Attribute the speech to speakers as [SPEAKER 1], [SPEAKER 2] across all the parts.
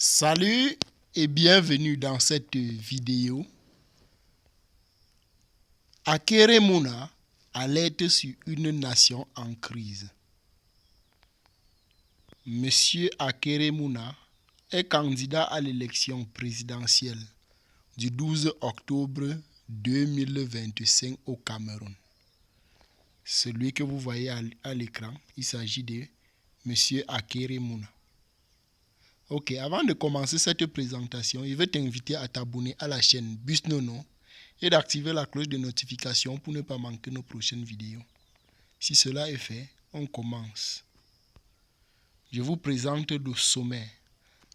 [SPEAKER 1] Salut et bienvenue dans cette vidéo. Akeremouna alerte sur une nation en crise. Monsieur Akeremouna est candidat à l'élection présidentielle du 12 octobre 2025 au Cameroun. Celui que vous voyez à l'écran, il s'agit de Monsieur Akeremouna. Ok, avant de commencer cette présentation, je vais t'inviter à t'abonner à la chaîne Busnono et d'activer la cloche de notification pour ne pas manquer nos prochaines vidéos. Si cela est fait, on commence. Je vous présente le sommaire.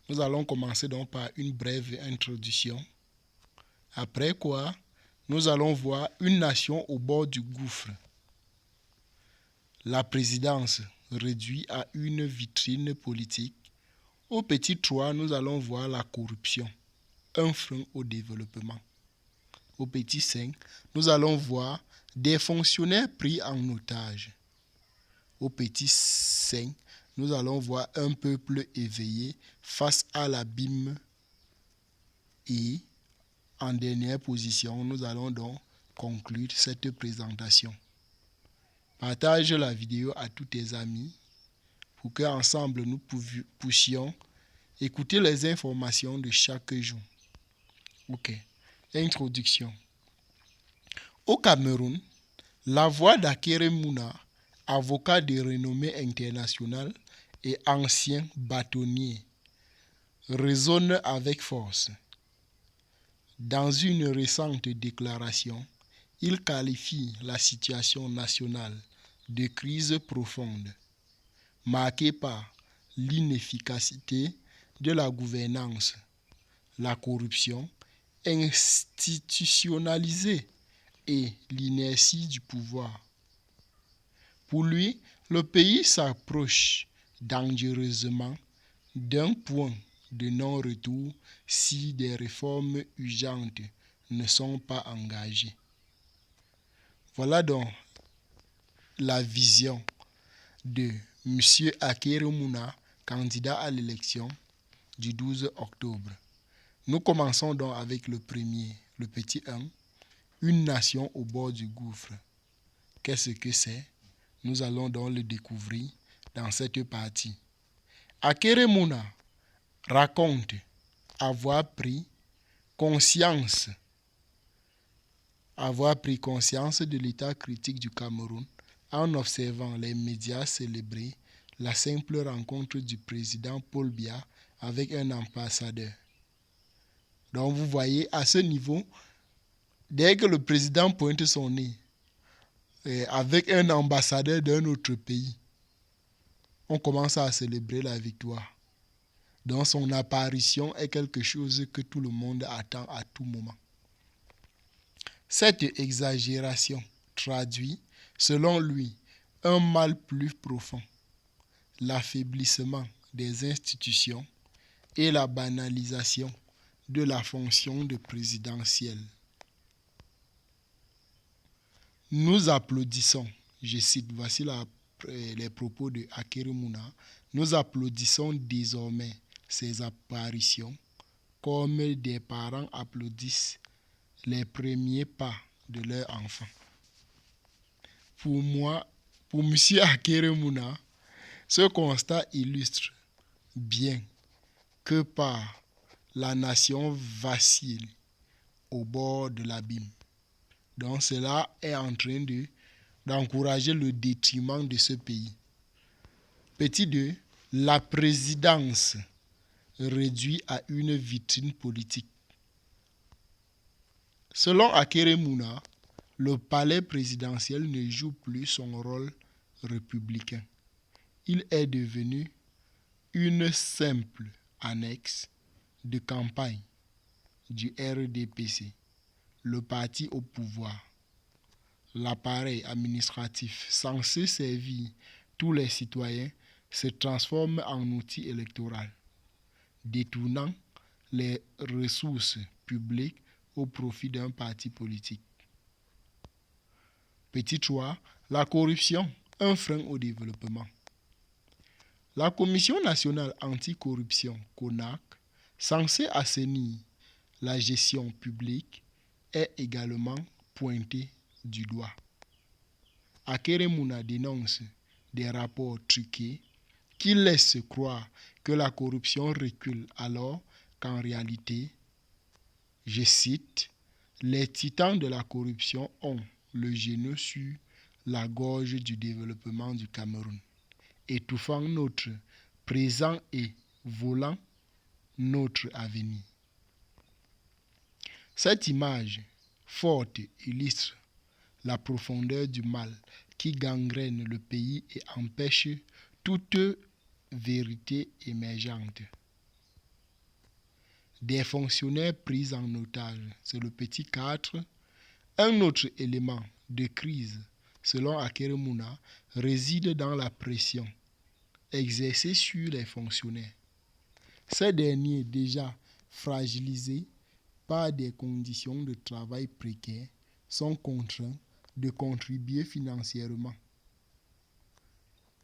[SPEAKER 1] Nous allons commencer donc par une brève introduction. Après quoi, nous allons voir une nation au bord du gouffre. La présidence réduite à une vitrine politique. Au petit 3, nous allons voir la corruption, un frein au développement. Au petit 5, nous allons voir des fonctionnaires pris en otage. Au petit 5, nous allons voir un peuple éveillé face à l'abîme. Et en dernière position, nous allons donc conclure cette présentation. Partage la vidéo à tous tes amis pour qu'ensemble nous puissions écouter les informations de chaque jour. Ok. Introduction. Au Cameroun, la voix d'Akeremouna, avocat de renommée internationale et ancien bâtonnier, résonne avec force. Dans une récente déclaration, il qualifie la situation nationale de crise profonde, marquée par l'inefficacité de la gouvernance, la corruption institutionnalisée et l'inertie du pouvoir. Pour lui, le pays s'approche dangereusement d'un point de non-retour si des réformes urgentes ne sont pas engagées. Voilà donc la vision de M. Akeremouna, candidat à l'élection du 12 octobre. Nous commençons donc avec le premier, le petit 1, une nation au bord du gouffre. Qu'est-ce que c'est? Nous allons donc le découvrir dans cette partie. Akeremouna raconte avoir pris conscience de l'état critique du Cameroun en observant les médias célébrer la simple rencontre du président Paul Biya avec un ambassadeur. Donc vous voyez, à ce niveau, dès que le président pointe son nez avec un ambassadeur d'un autre pays, on commence à célébrer la victoire. Donc son apparition est quelque chose que tout le monde attend à tout moment. Cette exagération traduit, selon lui, un mal plus profond, l'affaiblissement des institutions et la banalisation de la fonction de présidentielle. Nous applaudissons, je cite, voici les propos de Akeremouna, nous applaudissons désormais ces apparitions comme des parents applaudissent les premiers pas de leur enfant. Pour M. Akeremouna, ce constat illustre bien que par la nation vacille au bord de l'abîme. Donc cela est en train d'encourager le détriment de ce pays. Petit 2, la présidence réduite à une vitrine politique. Selon Akeremouna, le palais présidentiel ne joue plus son rôle républicain. Il est devenu une simple annexe de campagne du RDPC, le parti au pouvoir. L'appareil administratif censé servir tous les citoyens se transforme en outil électoral, détournant les ressources publiques au profit d'un parti politique. Petit 3, la corruption, un frein au développement. La Commission nationale anticorruption, CONAC, censé assainir la gestion publique, est également pointé du doigt. Akeremouna dénonce des rapports truqués qui laissent croire que la corruption recule alors qu'en réalité, je cite, « Les titans de la corruption ont le genou sur la gorge du développement du Cameroun, étouffant notre présent et volant notre avenir. » Cette image forte illustre la profondeur du mal qui gangrène le pays et empêche toute vérité émergente. Des fonctionnaires pris en otage, c'est le petit 4. Un autre élément de crise, selon Akeremouna, réside dans la pression exercée sur les fonctionnaires. Ces derniers, déjà fragilisés par des conditions de travail précaires, sont contraints de contribuer financièrement,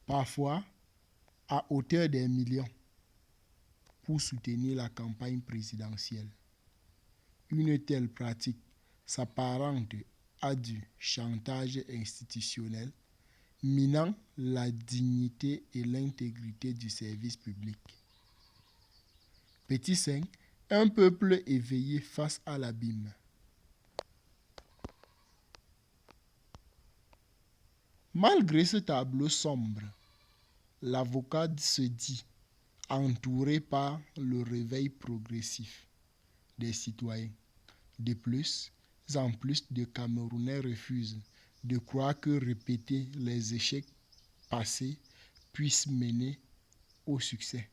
[SPEAKER 1] parfois à hauteur des millions, pour soutenir la campagne présidentielle. Une telle pratique s'apparente à du chantage institutionnel, minant la dignité et l'intégrité du service public. Petit 5. Un peuple éveillé face à l'abîme. Malgré ce tableau sombre, l'avocat se dit entouré par le réveil progressif des citoyens. De plus en plus de Camerounais refusent de croire que répéter les échecs passés puisse mener au succès.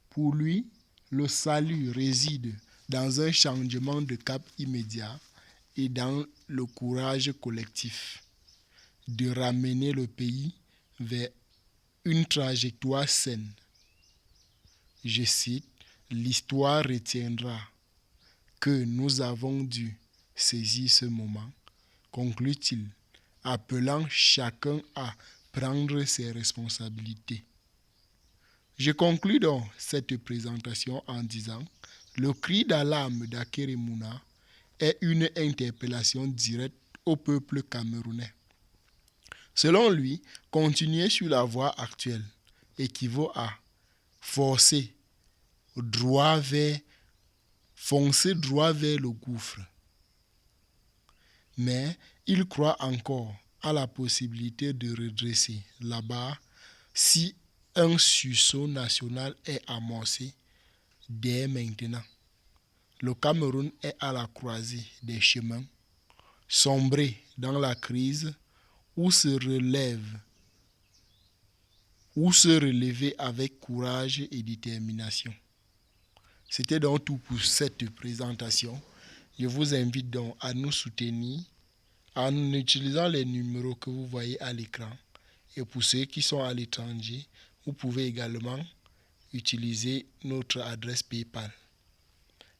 [SPEAKER 1] Pour lui, le salut réside dans un changement de cap immédiat et dans le courage collectif de ramener le pays vers une trajectoire saine. Je cite, « L'histoire retiendra que nous avons dû saisir ce moment », conclut-il, appelant chacun à prendre ses responsabilités. Je conclus donc cette présentation en disant « Le cri d'alarme d'Akeremouna est une interpellation directe au peuple camerounais. » Selon lui, continuer sur la voie actuelle équivaut à foncer droit vers le gouffre. Mais il croit encore à la possibilité de redresser la barre si un sursaut national est amorcé dès maintenant. Le Cameroun est à la croisée des chemins, sombré dans la crise ou se relever avec courage et détermination. C'était donc tout pour cette présentation. Je vous invite donc à nous soutenir en utilisant les numéros que vous voyez à l'écran. Et pour ceux qui sont à l'étranger, vous pouvez également utiliser notre adresse PayPal.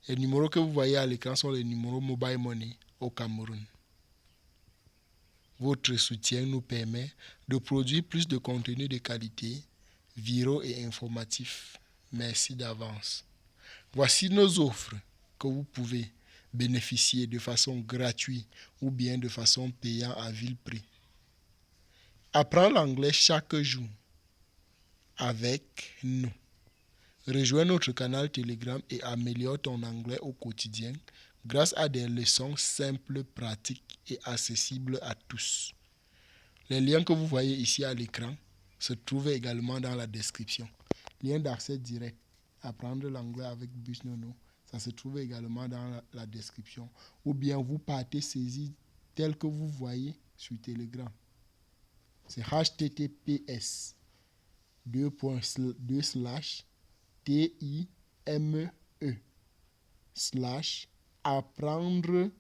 [SPEAKER 1] Les numéros que vous voyez à l'écran sont les numéros Mobile Money au Cameroun. Votre soutien nous permet de produire plus de contenus de qualité, viraux et informatifs. Merci d'avance. Voici nos offres que vous pouvez bénéficier de façon gratuite ou bien de façon payante à vil prix. Apprends l'anglais chaque jour avec nous. Rejoins notre canal Telegram et améliore ton anglais au quotidien grâce à des leçons simples, pratiques et accessibles à tous. Les liens que vous voyez ici à l'écran se trouvent également dans la description. Lien d'accès direct, apprendre l'anglais avec Busnono, ça se trouve également dans la description. Ou bien vous partez saisir tel que vous voyez sur Telegram. C'est https://time/apprendre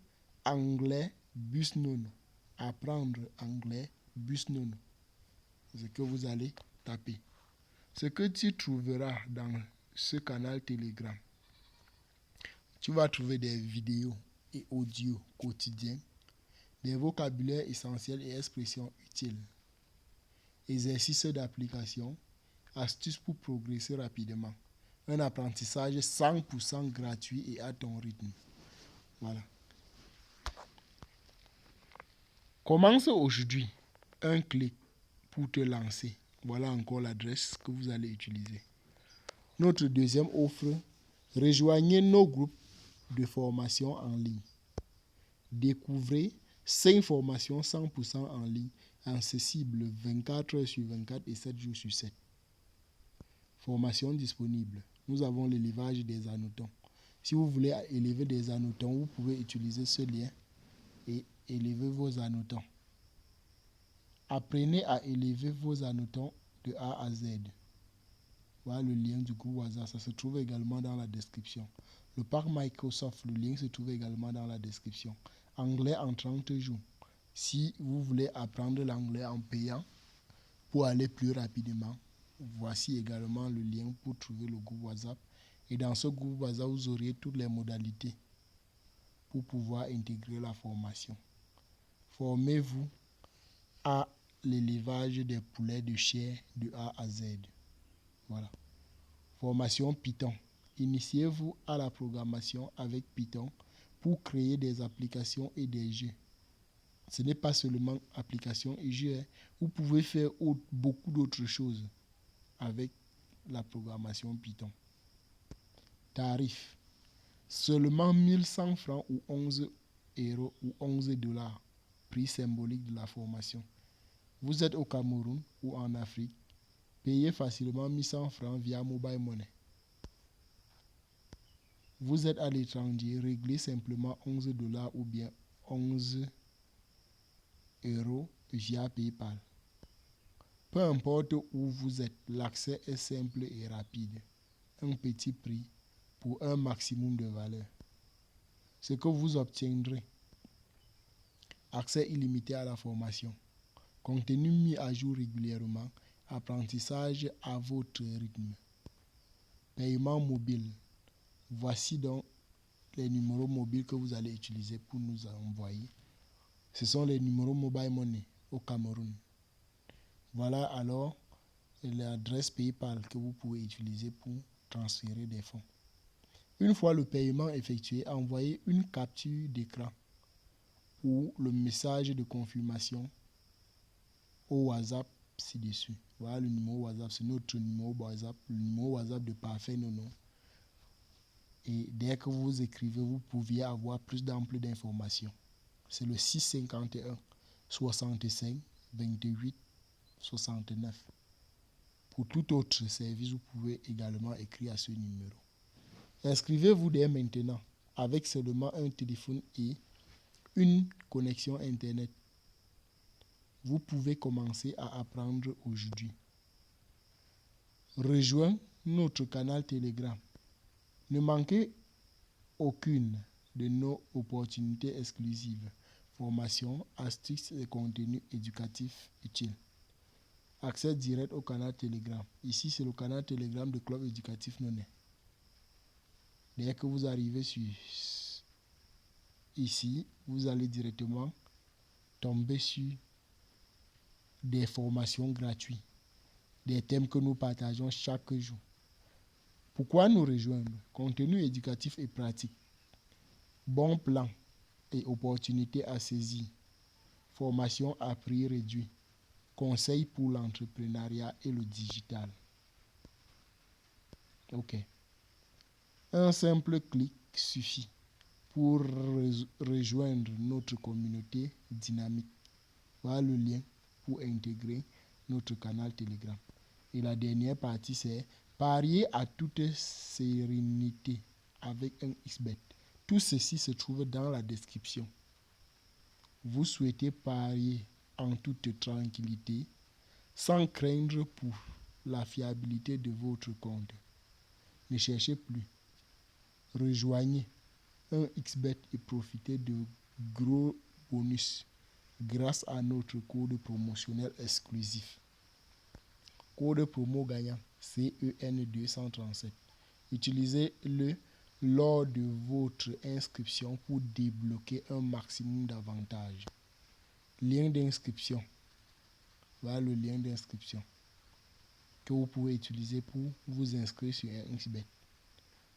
[SPEAKER 1] anglais Busnono. Apprendre anglais Busnono. C'est ce que vous allez taper. Ce que tu trouveras dans ce canal Telegram, tu vas trouver des vidéos et audios quotidiens, des vocabulaires essentiels et expressions utiles, exercices d'application, Astuces pour progresser rapidement. Un apprentissage 100% gratuit et à ton rythme. Voilà. Commence aujourd'hui. Un clic pour te lancer. Voilà encore l'adresse que vous allez utiliser. Notre deuxième offre, rejoignez nos groupes de formation en ligne. Découvrez 5 formations 100% en ligne, accessibles 24 heures sur 24 et 7 jours sur 7. Formation disponible. Nous avons l'élevage des anotons. Si vous voulez élever des anotons, vous pouvez utiliser ce lien et élever vos anotons. Apprenez à élever vos anotons de A à Z. Voilà le lien du groupe WhatsApp, ça se trouve également dans la description. Le parc Microsoft, le lien se trouve également dans la description. Anglais en 30 jours. Si vous voulez apprendre l'anglais en payant pour aller plus rapidement, voici également le lien pour trouver le groupe WhatsApp. Et dans ce groupe WhatsApp, vous aurez toutes les modalités pour pouvoir intégrer la formation. Formez-vous à l'élevage des poulets de chair de A à Z. Voilà. Formation Python. Initiez-vous à la programmation avec Python pour créer des applications et des jeux. Ce n'est pas seulement applications et jeux. Vous pouvez faire beaucoup d'autres choses avec la programmation Python. Tarif. Seulement 1100 francs ou 11 euros ou 11 dollars. Prix symbolique de la formation. Vous êtes au Cameroun ou en Afrique. Payez facilement 1100 francs via Mobile Money. Vous êtes à l'étranger, réglez simplement 11 dollars ou bien 11 euros via PayPal. Peu importe où vous êtes, l'accès est simple et rapide. Un petit prix pour un maximum de valeur. Ce que vous obtiendrez, accès illimité à la formation, contenu mis à jour régulièrement, apprentissage à votre rythme, paiement mobile. Voici donc les numéros mobiles que vous allez utiliser pour nous envoyer. Ce sont les numéros Mobile Money au Cameroun. Voilà alors l'adresse PayPal que vous pouvez utiliser pour transférer des fonds. Une fois le paiement effectué, envoyez une capture d'écran ou le message de confirmation au WhatsApp ci-dessus. Voilà le numéro WhatsApp, c'est notre numéro WhatsApp, le numéro WhatsApp de Parfait Nono. Et dès que vous écrivez, vous pouviez avoir plus d'amples d'informations. C'est le 651 65 28 69. Pour tout autre service, vous pouvez également écrire à ce numéro. Inscrivez-vous dès maintenant avec seulement un téléphone et une connexion Internet. Vous pouvez commencer à apprendre aujourd'hui. Rejoignez notre canal Telegram. Ne manquez aucune de nos opportunités exclusives, formations, astuces et contenus éducatifs utiles. Accès direct au canal Telegram. Ici, c'est le canal Telegram de Club Éducatif Noné. Dès que vous arrivez ici, vous allez directement tomber sur des formations gratuites, des thèmes que nous partageons chaque jour. Pourquoi nous rejoindre? Contenu éducatif et pratique, bon plan et opportunités à saisir, formation à prix réduit, conseils pour l'entrepreneuriat et le digital. Ok. Un simple clic suffit pour rejoindre notre communauté dynamique. Voilà le lien pour intégrer notre canal Telegram. Et la dernière partie, c'est parier à toute sérénité avec un XBet. Tout ceci se trouve dans la description. Vous souhaitez parier en toute tranquillité, sans craindre pour la fiabilité de votre compte. Ne cherchez plus. Rejoignez un XBet et profitez de gros bonus grâce à notre code promotionnel exclusif. Code promo gagnant CEN237. Utilisez-le lors de votre inscription pour débloquer un maximum d'avantages. Lien d'inscription. Voilà le lien d'inscription que vous pouvez utiliser pour vous inscrire sur un XBET.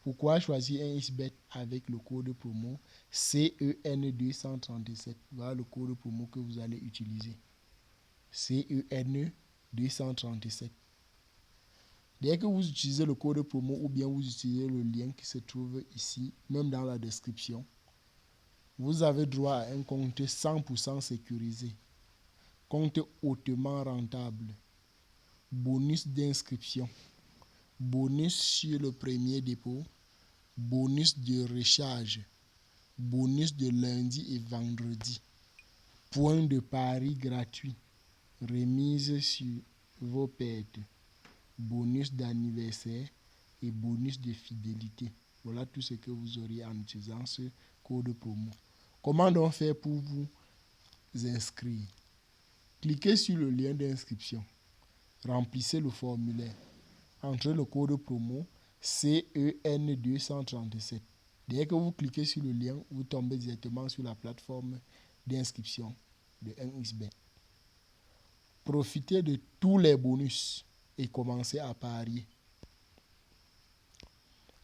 [SPEAKER 1] Pourquoi choisir un XBET avec le code promo CEN237? Voilà le code promo que vous allez utiliser. CEN237. Dès que vous utilisez le code promo ou bien vous utilisez le lien qui se trouve ici, même dans la description, vous avez droit à un compte 100% sécurisé, compte hautement rentable, bonus d'inscription, bonus sur le premier dépôt, bonus de recharge, bonus de lundi et vendredi, points de pari gratuits, remise sur vos pertes, bonus d'anniversaire et bonus de fidélité. Voilà tout ce que vous aurez en utilisant ce code promo. Comment donc faire pour vous inscrire? Cliquez sur le lien d'inscription. Remplissez le formulaire. Entrez le code promo CEN237. Dès que vous cliquez sur le lien, vous tombez directement sur la plateforme d'inscription de 1xBet. Profitez de tous les bonus et commencez à parier.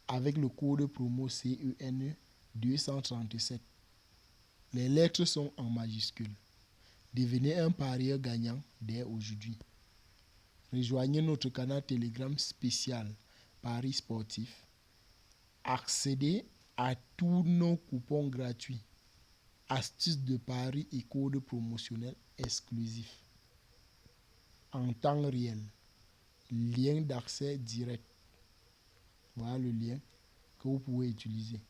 [SPEAKER 1] Avec le code promo CEN237. Les lettres sont en majuscules. Devenez un parieur gagnant dès aujourd'hui. Rejoignez notre canal Telegram spécial Paris Sportif. Accédez à tous nos coupons gratuits, astuces de paris et codes promotionnels exclusifs. En temps réel, lien d'accès direct. Voilà le lien que vous pouvez utiliser.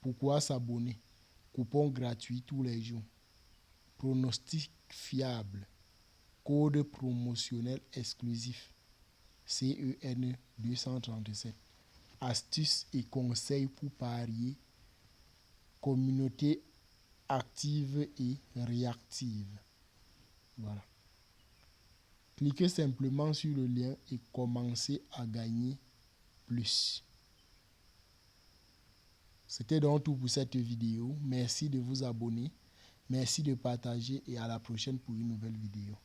[SPEAKER 1] Pourquoi s'abonner? Coupons gratuits tous les jours. Pronostic fiable. Code promotionnel exclusif. CEN237. Astuces et conseils pour parier. Communauté active et réactive. Voilà. Cliquez simplement sur le lien et commencez à gagner plus. C'était donc tout pour cette vidéo. Merci de vous abonner. Merci de partager et à la prochaine pour une nouvelle vidéo.